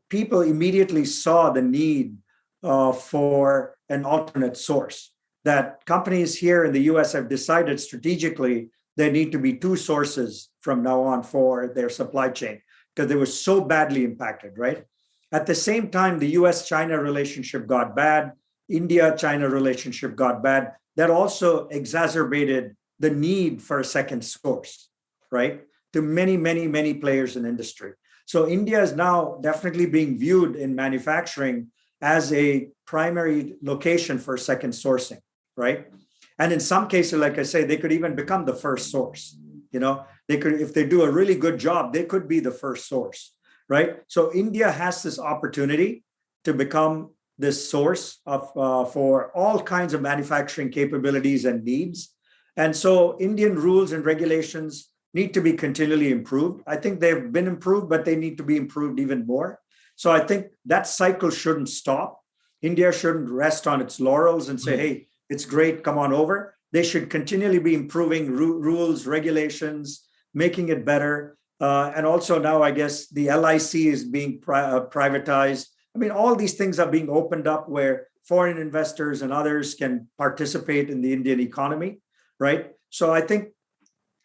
people immediately saw the need for an alternate source. That companies here in the US have decided strategically there need to be two sources from now on for their supply chain because they were so badly impacted, right? At the same time, the US-China relationship got bad, India-China relationship got bad. That also exacerbated the need for a second source, right? To many, many, many players in industry. So India is now definitely being viewed in manufacturing as a primary location for second sourcing, right? And in some cases, like I say, they could even become the first source. They could, if they do a really good job, they could be the first source, right? So India has this opportunity to become this source of for all kinds of manufacturing capabilities and needs. And so Indian rules and regulations need to be continually improved. I think they've been improved, but they need to be improved even more. So I think that cycle shouldn't stop. India shouldn't rest on its laurels and say, hey, it's great, come on over. They should continually be improving rules, regulations, making it better. And also now, I guess, the LIC is being privatized. I mean, all these things are being opened up where foreign investors and others can participate in the Indian economy, right? So I think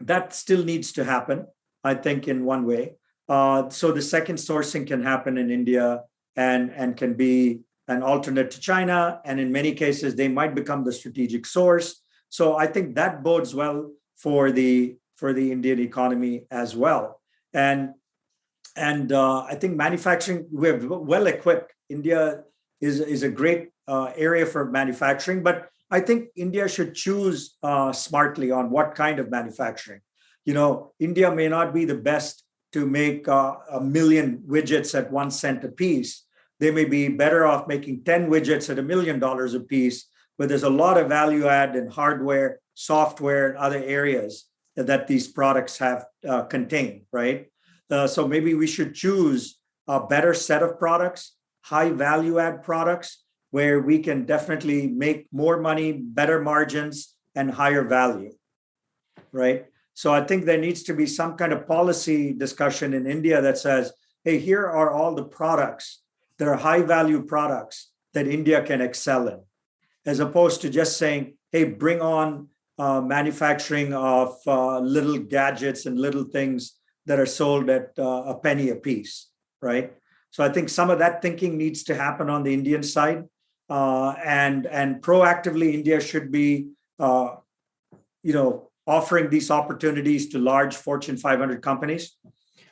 that still needs to happen, I think, in one way. So the second sourcing can happen in India and can be an alternate to China. And in many cases, they might become the strategic source. So I think that bodes well for the Indian economy as well. And I think manufacturing, we're well equipped. India is a great area for manufacturing, but I think India should choose smartly on what kind of manufacturing. India may not be the best to make 1 million widgets at 1 cent a piece. They may be better off making 10 widgets at $1 million a piece, where there's a lot of value add in hardware, software, and other areas that these products have contain, right? So maybe we should choose a better set of products, high value add products, where we can definitely make more money, better margins, and higher value, right? So I think there needs to be some kind of policy discussion in India that says, hey, here are all the products that are high value products that India can excel in, as opposed to just saying, hey, bring on manufacturing of little gadgets and little things that are sold at a penny a piece, right? So I think some of that thinking needs to happen on the Indian side. And proactively, India should be, offering these opportunities to large Fortune 500 companies.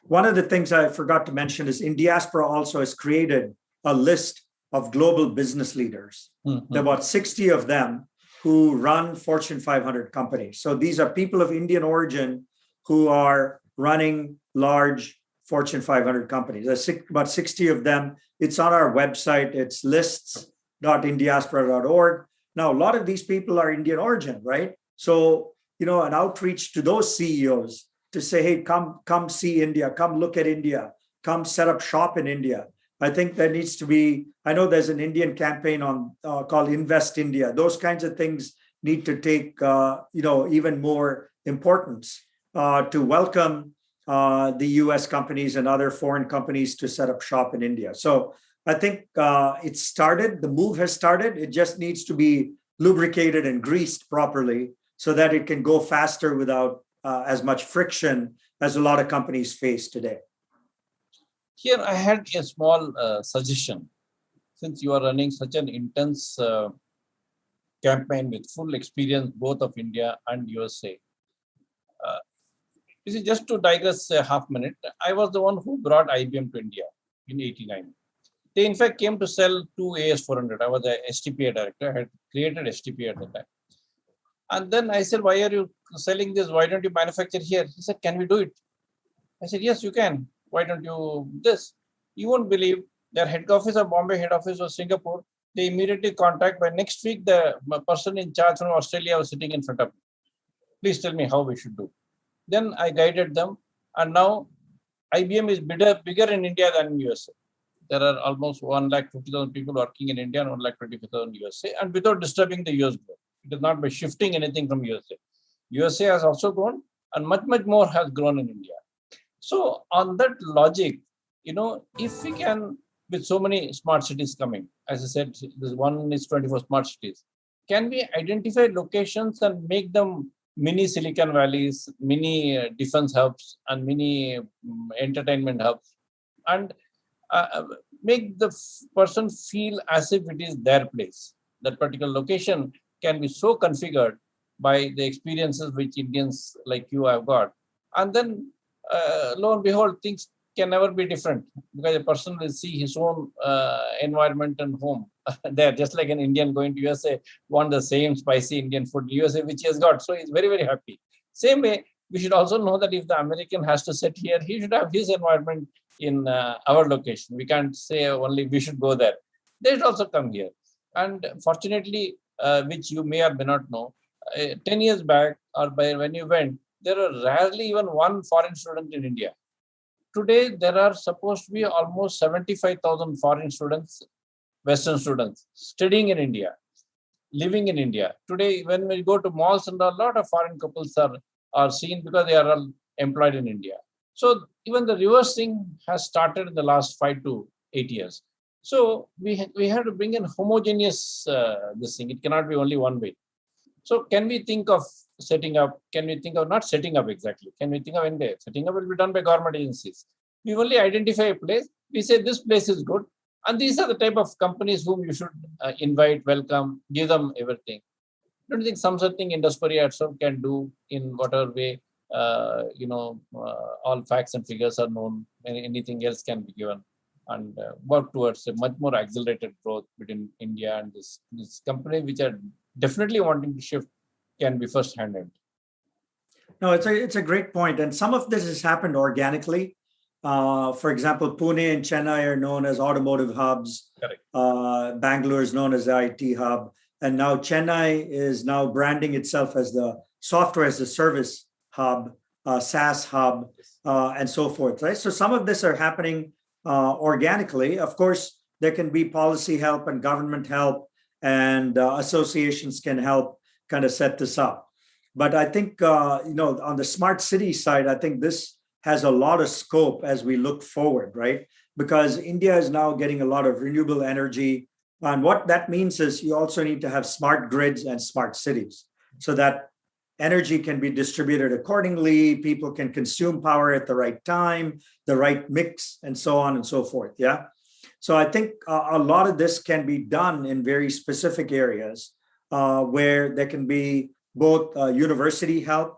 One of the things I forgot to mention is Indiaspora also has created a list of global business leaders. There are about 60 of them who run Fortune 500 companies. So these are people of Indian origin who are running large Fortune 500 companies. There's about 60 of them. It's on our website. It's lists.indiaspora.org. Now, a lot of these people are Indian origin, right? So, an outreach to those CEOs to say, hey, come see India, come look at India, come set up shop in India. I think there needs to be, I know there's an Indian campaign on called Invest India. Those kinds of things need to take, even more importance to welcome the US companies and other foreign companies to set up shop in India. So I think it started, the move has started. It just needs to be lubricated and greased properly so that it can go faster without as much friction as a lot of companies face today. Here, I had a small suggestion. Since you are running such an intense campaign with full experience both of India and USA, this is just to digress a half minute. I was the one who brought IBM to India in '89. They in fact came to sell two AS400. I was the STPA director. I had created STPA at the time. And then I said, why are you selling this? Why don't you manufacture here? He said, can we do it? I said, yes, you can. Why don't you this? You won't believe their head office of Bombay, head office of Singapore. They immediately contact. By next week, the person in charge from Australia was sitting in front of me. Please tell me how we should do. Then I guided them. And now IBM is bigger in India than in USA. There are almost 150,000 people working in India and 125,000 USA, and without disturbing the US growth. It is not by shifting anything from USA. USA has also grown, and much more has grown in India. So on that logic, if we can, with so many smart cities coming, as I said, this one is 24 smart cities, can we identify locations and make them mini Silicon Valleys, mini defense hubs, and mini entertainment hubs, and make the person feel as if it is their place. That particular location can be so configured by the experiences which Indians like you have got. And then, lo and behold, things can never be different because a person will see his own environment and home there, just like an Indian going to USA, want the same spicy Indian food in USA, which he has got. So he's very, very happy. Same way, we should also know that if the American has to sit here, he should have his environment in our location. We can't say only we should go there. They should also come here. And fortunately, which you may or may not know, 10 years back or by when you went, there were rarely even one foreign student in India. Today, there are supposed to be almost 75,000 foreign students, Western students, studying in India, living in India. Today, when we go to malls, and a lot of foreign couples are seen because they are all employed in India. So even the reverse thing has started in the last 5 to 8 years. So we have to bring in homogeneous this thing. It cannot be only one way. So can we think of setting up? Can we think of not setting up exactly? Can we think of India? Setting up will be done by government agencies. We only identify a place. We say this place is good, and these are the type of companies whom you should invite, welcome, give them everything. Don't you think something industry itself can do in whatever way? All facts and figures are known. Anything else can be given, and work towards a much more accelerated growth between India and this company, which are definitely wanting to shift, can be first-handed. No, it's a great point, and some of this has happened organically. For example, Pune and Chennai are known as automotive hubs. Correct. Bangalore is known as the IT hub. And now Chennai is now branding itself as the software as a service hub, SaaS hub, and so forth, right? So some of this are happening organically. Of course, there can be policy help and government help, and associations can help kind of set this up. But I think, on the smart city side, I think this has a lot of scope as we look forward, right? Because India is now getting a lot of renewable energy. And what that means is you also need to have smart grids and smart cities so that energy can be distributed accordingly, people can consume power at the right time, the right mix, and so on and so forth. Yeah. So I think a lot of this can be done in very specific areas where there can be both university help,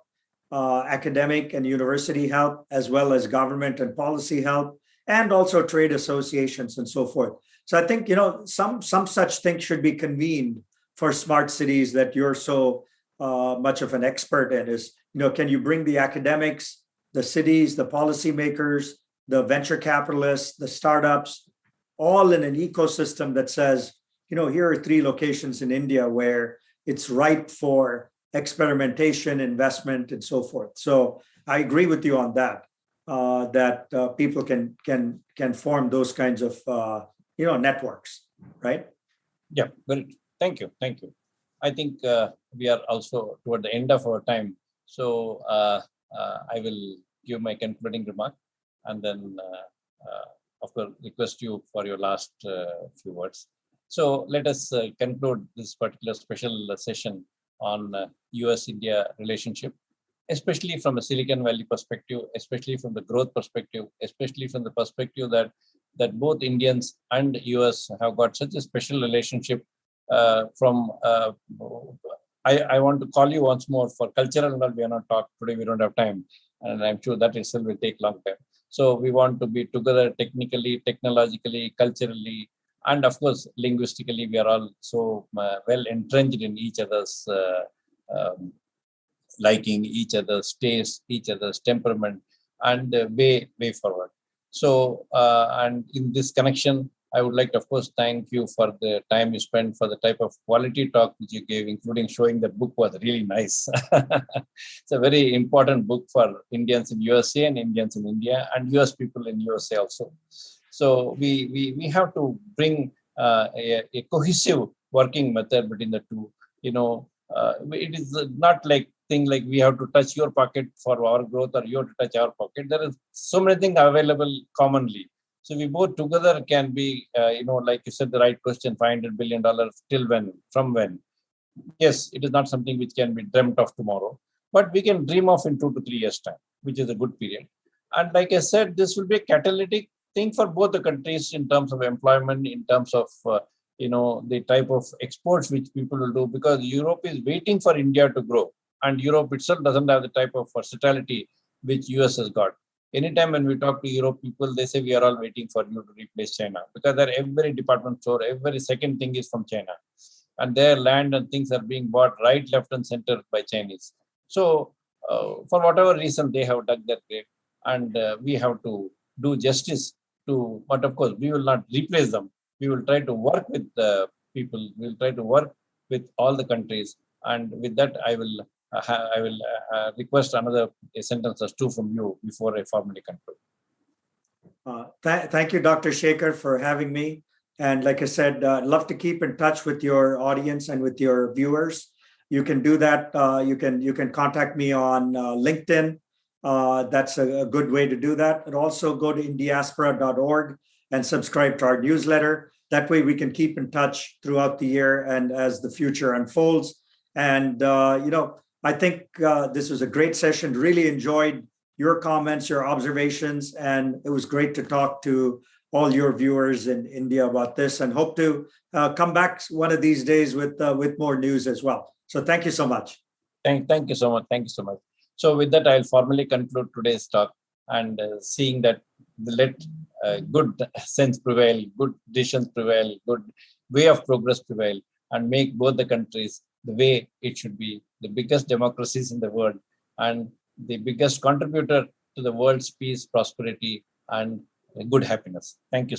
academic and university help, as well as government and policy help, and also trade associations and so forth. So I think some such thing should be convened for smart cities that you're so much of an expert in. Is can you bring the academics, the cities, the policymakers, the venture capitalists, the startups, all in an ecosystem that says, here are 3 locations in India where it's ripe for experimentation, investment, and so forth. So I agree with you on that. That people can form those kinds of networks, right? Yeah, very. Thank you. I think we are also toward the end of our time. So I will give my concluding remark, and then of course request you for your last few words. So let us conclude this particular special session on US-India relationship, especially from a Silicon Valley perspective, especially from the growth perspective, especially from the perspective that both Indians and US have got such a special relationship. I want to call you once more for cultural, but we are not talk today. We don't have time, and I'm sure that itself will take long time. So we want to be together technically, technologically, culturally, and of course linguistically. We are all so well entrenched in each other's liking, each other's taste, each other's temperament, and way forward. So, and in this connection, I would like to, of course, thank you for the time you spent, for the type of quality talk that you gave, including showing that book was really nice. It's a very important book for Indians in USA and Indians in India and US people in USA also. So we have to bring a cohesive working method between the two. It is not like thing like we have to touch your pocket for our growth or you have to touch our pocket. There is so many things available commonly. So we both together can be, like you said, the right question, $500 billion till when, from when? Yes, it is not something which can be dreamt of tomorrow, but we can dream of in 2 to 3 years' time, which is a good period. And like I said, this will be a catalytic thing for both the countries in terms of employment, in terms of, the type of exports which people will do, because Europe is waiting for India to grow. And Europe itself doesn't have the type of versatility which US has got. Anytime when we talk to Europe people, they say we are all waiting for you to replace China, because every department store, every second thing is from China, and their land and things are being bought right, left, and center by Chinese. So, for whatever reason, they have dug that grave, and we have to do justice to. But of course, we will not replace them. We will try to work with the people. We will try to work with all the countries, and with that, I will request another sentence or two from you before I formally conclude. Thank you, Dr. Sekhar, for having me. And like I said, I'd love to keep in touch with your audience and with your viewers. You can do that. You can contact me on LinkedIn. That's a good way to do that. And also go to indiaspora.org and subscribe to our newsletter. That way we can keep in touch throughout the year and as the future unfolds. And, I think this was a great session. Really enjoyed your comments, your observations, and it was great to talk to all your viewers in India about this, and hope to come back one of these days with more news as well. So thank you so much. Thank you so much. Thank you so much. So with that, I'll formally conclude today's talk, and seeing that let good sense prevail, good decisions prevail, good way of progress prevail, and make both the countries the way it should be, the biggest democracies in the world and the biggest contributor to the world's peace, prosperity, and good happiness. Thank you.